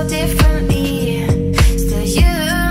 differently. Still you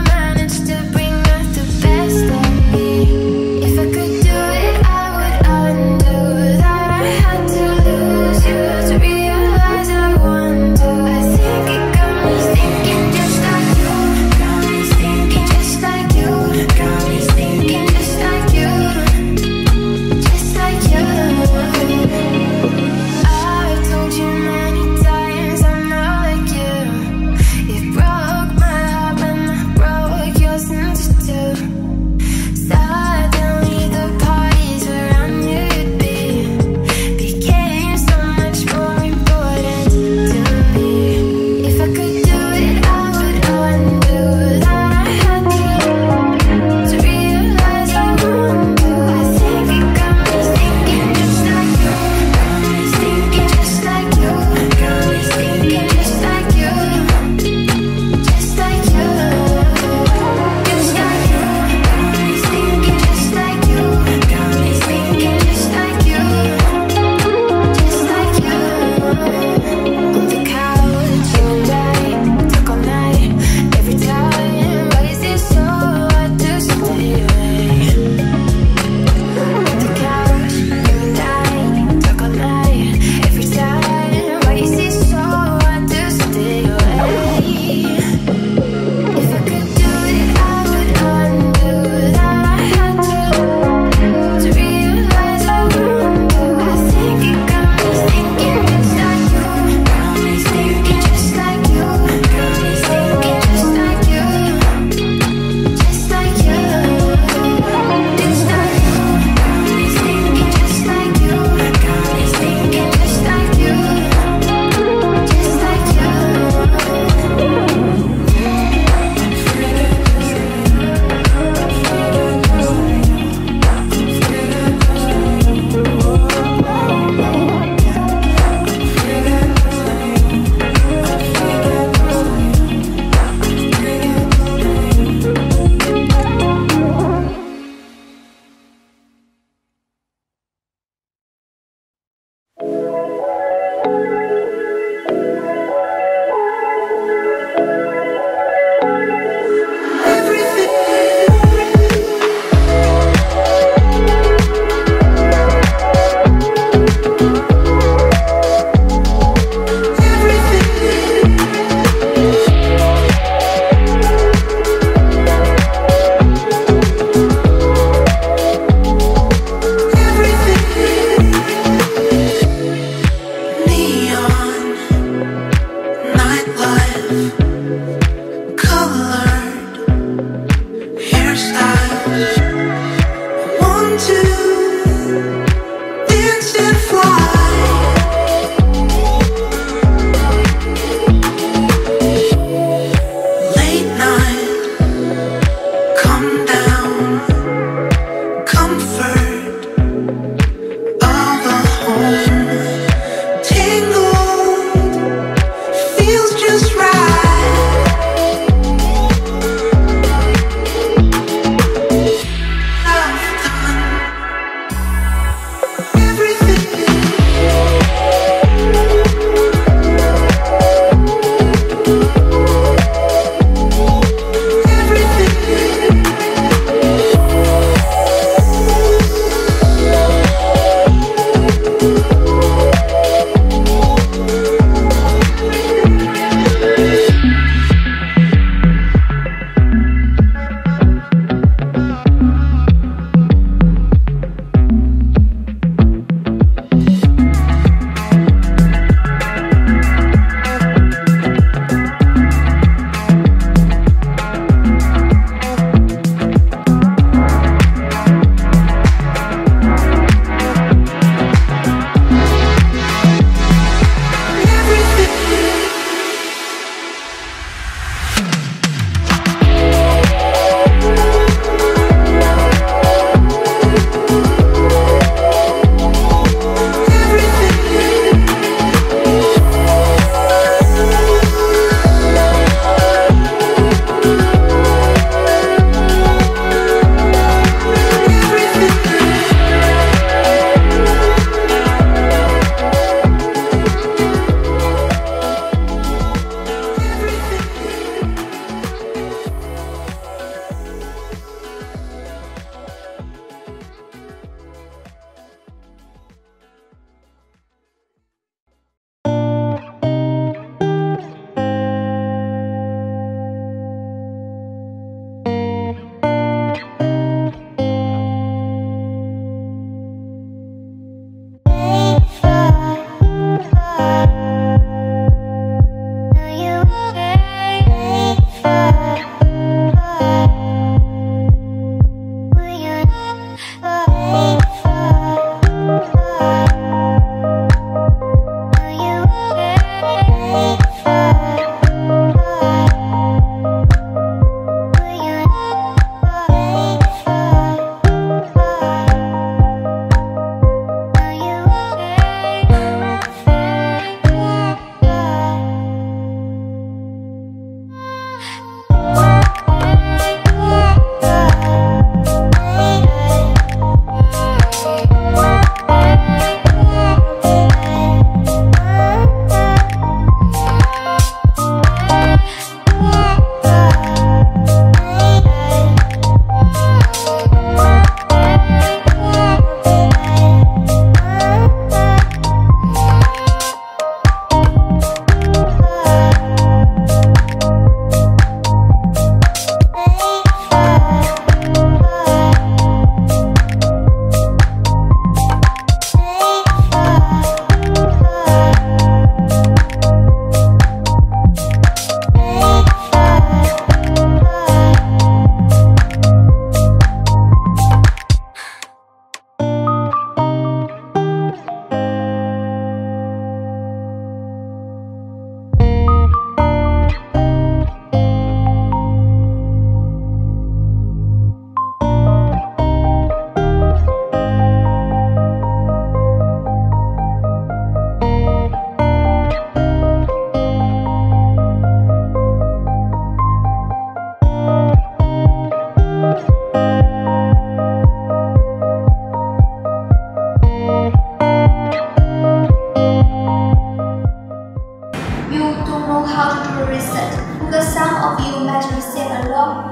you don't know how to do a reset, because some of you might receive a lock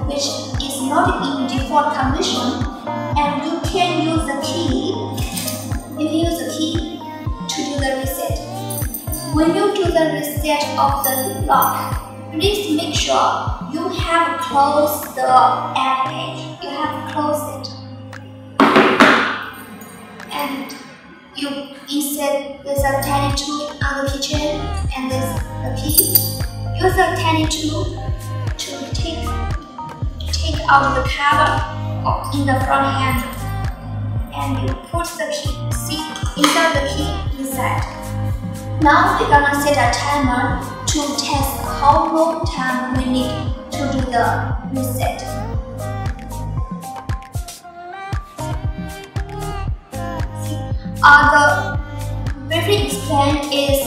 which is not in default condition, and you can use the key. You can use the key to do the reset. When you do the reset of the lock, please make sure you have closed the app page. You have closed it. And you insert there's a tiny tool on the keychain, and there's the key. Use the tiny tool to take out the cover in the front handle, and you put the key, insert the key inside. Now we're gonna set a timer to test how long time we need to do the reset. The briefly explained is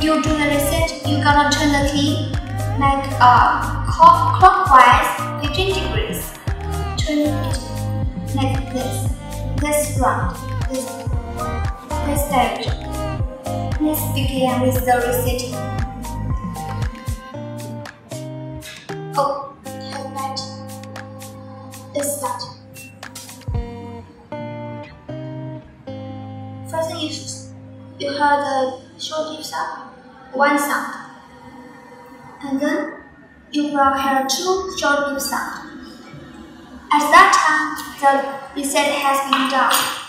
you do the reset, you're gonna turn the key like clockwise 15 degrees. Turn it like this round, this direction. Let's begin with the resetting. Oh, right. Let's start. First thing is, you heard the short deep sound, one sound. And then you will hear two short deep sounds. At that time, the reset has been done.